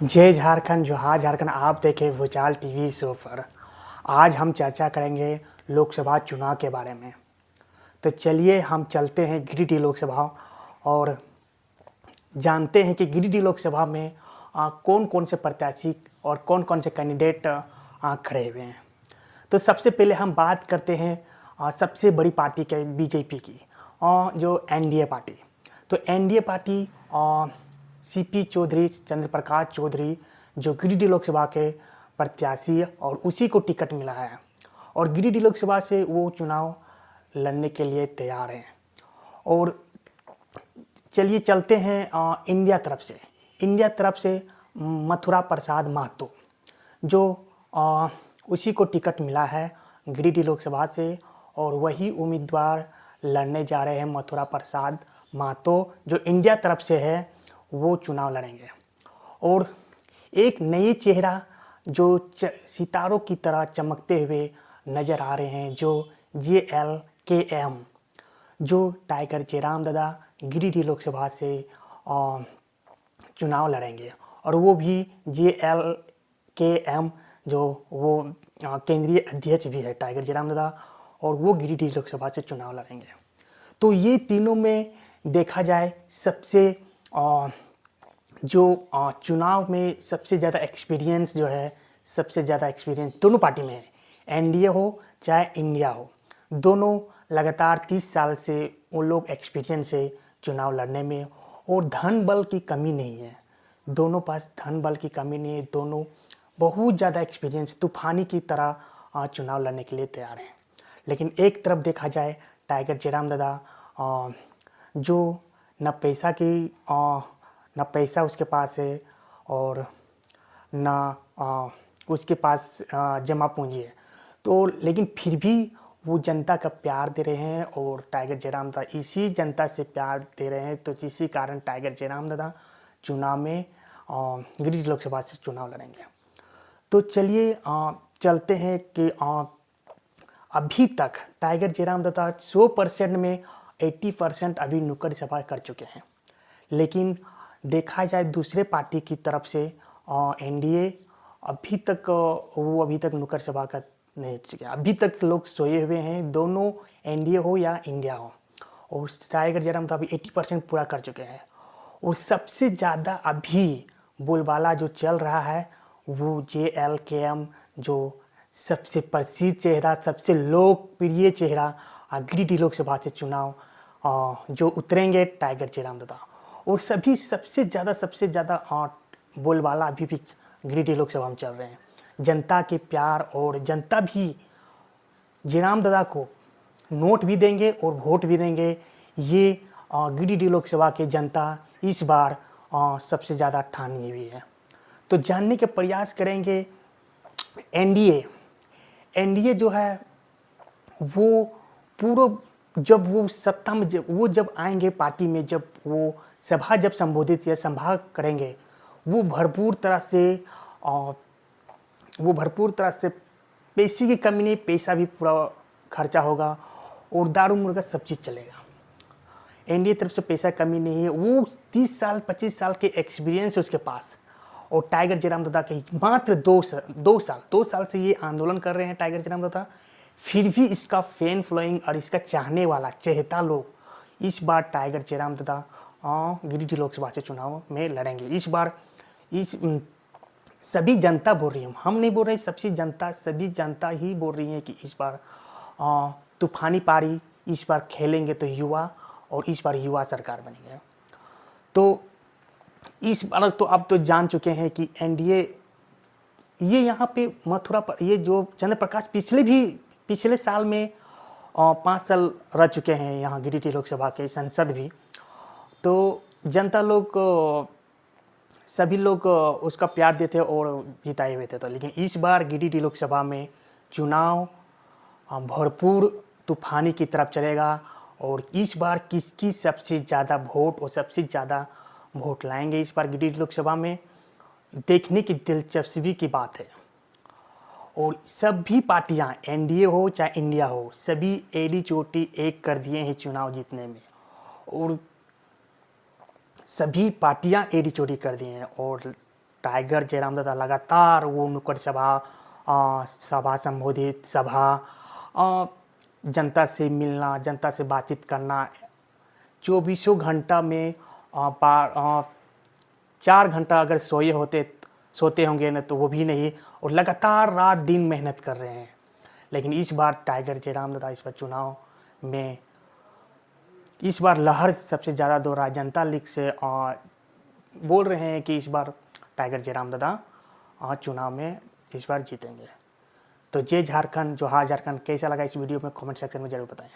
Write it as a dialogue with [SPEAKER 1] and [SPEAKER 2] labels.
[SPEAKER 1] जय झारखंड जोहार झारखंड। आप देखें भूचाल टीवी शो पर। आज हम चर्चा करेंगे लोकसभा चुनाव के बारे में। तो चलिए हम चलते हैं गिरिडीह लोकसभा और जानते हैं कि गिरिडीह लोकसभा में कौन कौन से प्रत्याशी और कौन कौन से कैंडिडेट खड़े हुए हैं। तो सबसे पहले हम बात करते हैं सबसे बड़ी पार्टी के बीजेपी की, जो एनडीए पार्टी। तो एनडीए पार्टी सीपी चौधरी, चंद्र प्रकाश चौधरी, जो गिरिडीह लोकसभा के प्रत्याशी और उसी को टिकट मिला है और गिरिडीह लोकसभा से वो चुनाव लड़ने के लिए तैयार हैं। और चलिए चलते हैं इंडिया तरफ से मथुरा प्रसाद महतो, जो उसी को टिकट मिला है गिरिडीह लोकसभा से और वही उम्मीदवार लड़ने जा रहे हैं। मथुरा प्रसाद महतो जो इंडिया तरफ से है वो चुनाव लड़ेंगे। और एक नए चेहरा जो सितारों की तरह चमकते हुए नज़र आ रहे हैं, जो JLKM, जो टाइगर जयराम दादा गिरिडीह लोकसभा से चुनाव लड़ेंगे। और वो भी JLKM जो वो केंद्रीय अध्यक्ष भी है टाइगर जयराम दादा, और वो गिरिडीह लोकसभा से चुनाव लड़ेंगे। तो ये तीनों में देखा जाए सबसे जो चुनाव में सबसे ज़्यादा एक्सपीरियंस जो है, सबसे ज़्यादा एक्सपीरियंस दोनों पार्टी में है। एनडीए हो चाहे इंडिया हो, दोनों लगातार 30 साल से वो लोग एक्सपीरियंस है चुनाव लड़ने में। और धन बल की कमी नहीं है, दोनों पास धन बल की कमी नहीं है। दोनों बहुत ज़्यादा एक्सपीरियंस तूफानी की तरह चुनाव लड़ने के लिए तैयार हैं। लेकिन एक तरफ देखा जाए टाइगर जयराम दादा, जो न पैसा उसके पास है और न उसके पास जमा पूंजी है। तो लेकिन फिर भी वो जनता का प्यार दे रहे हैं और टाइगर जयराम दादा इसी जनता से प्यार दे रहे हैं। तो इसी कारण टाइगर जयराम दादा चुनाव में गिरिडीह लोकसभा से चुनाव लड़ेंगे। तो चलिए चलते हैं कि अभी तक टाइगर जयराम दादा 100% में 80% अभी नुक्कड़ सभा कर चुके हैं। लेकिन देखा जाए दूसरे पार्टी की तरफ से एनडीए अभी तक नुक्कड़ सभा का नहीं चुके। अभी तक लोग सोए हुए हैं, दोनों एनडीए हो या इंडिया हो। और टाइगर जयराम दादा अभी 80% पूरा कर चुके हैं। और सबसे ज़्यादा अभी बोलबाला जो चल रहा है वो JLKM, जो सबसे प्रसिद्ध चेहरा, सबसे लोकप्रिय चेहरा गिरिडीह लोकसभा से चुनाव जो उतरेंगे टाइगर जयराम दादा। और सबसे ज़्यादा बोलबाला अभी भी गिरिडीह लोकसभा में चल रहे हैं। जनता के प्यार और जनता भी जयराम दादा को नोट भी देंगे और वोट भी देंगे। ये गिरिडीह लोकसभा के जनता इस बार सबसे ज़्यादा ठानी हुई है। तो जानने के प्रयास करेंगे एनडीए जो है वो पूरा जब वो सत्ता में जब आएंगे पार्टी में, जब वो सभा संबोधित या संभाग करेंगे, वो भरपूर तरह से पैसे की कमी नहीं, पैसा भी पूरा खर्चा होगा और दारू मुर्गा सब चीज़ चलेगा। एनडीए तरफ से पैसा कमी नहीं है। वो 30 साल 25 साल के एक्सपीरियंस है उसके पास। और टाइगर जयराम दादा के मात्र 2 साल से ये आंदोलन कर रहे हैं टाइगर जयराम दादा। फिर भी इसका फैन फॉलोइंग और इसका चाहने वाला चहेता लोग इस बार टाइगर जयराम दादा गिरिडीह लोकसभा से चुनाव में लड़ेंगे। इस बार सभी जनता बोल रही है, हम नहीं बोल रहे, सभी जनता ही बोल रही है कि इस बार तूफानी पारी इस बार खेलेंगे तो युवा, और इस बार युवा सरकार बनेंगे। तो इस बार तो आप तो जान चुके हैं कि एनडीए ये यहाँ पे मथुरा पर ये जो चंद्र प्रकाश पिछले साल में 5 साल रह चुके हैं यहाँ गिरिडीह लोकसभा के संसद भी। तो जनता लोग सभी लोग उसका प्यार देते और जिताए हुए थे। तो लेकिन इस बार गिरिडीह लोकसभा में चुनाव भरपूर तूफानी की तरफ चलेगा। और इस बार किसकी सबसे ज़्यादा वोट और सबसे ज़्यादा वोट लाएंगे इस बार गिरिडीह लोकसभा में, देखने की दिलचस्पी की बात है। और सभी पार्टियां एनडीए हो चाहे इंडिया हो, सभी एड़ी चोटी एक कर दिए हैं चुनाव जीतने में। और सभी पार्टियां एड़ी चोटी कर दी हैं और टाइगर जयराम दादा लगातार वो नुक्कड़ सभा संबोधित सभा, जनता से मिलना, जनता से बातचीत करना, चौबीसों घंटा में 4 घंटा अगर सोते होंगे ना तो वो भी नहीं, और लगातार रात दिन मेहनत कर रहे हैं। लेकिन इस बार टाइगर जयराम दादा इस बार चुनाव में इस बार लहर सबसे ज़्यादा दौड़ रहा है। जनता लीग से बोल रहे हैं कि इस बार टाइगर जयराम दादा चुनाव में इस बार जीतेंगे। तो जय झारखंड, जोहार झारखंड। कैसा लगा इस वीडियो में कमेंट सेक्शन में ज़रूर बताएं।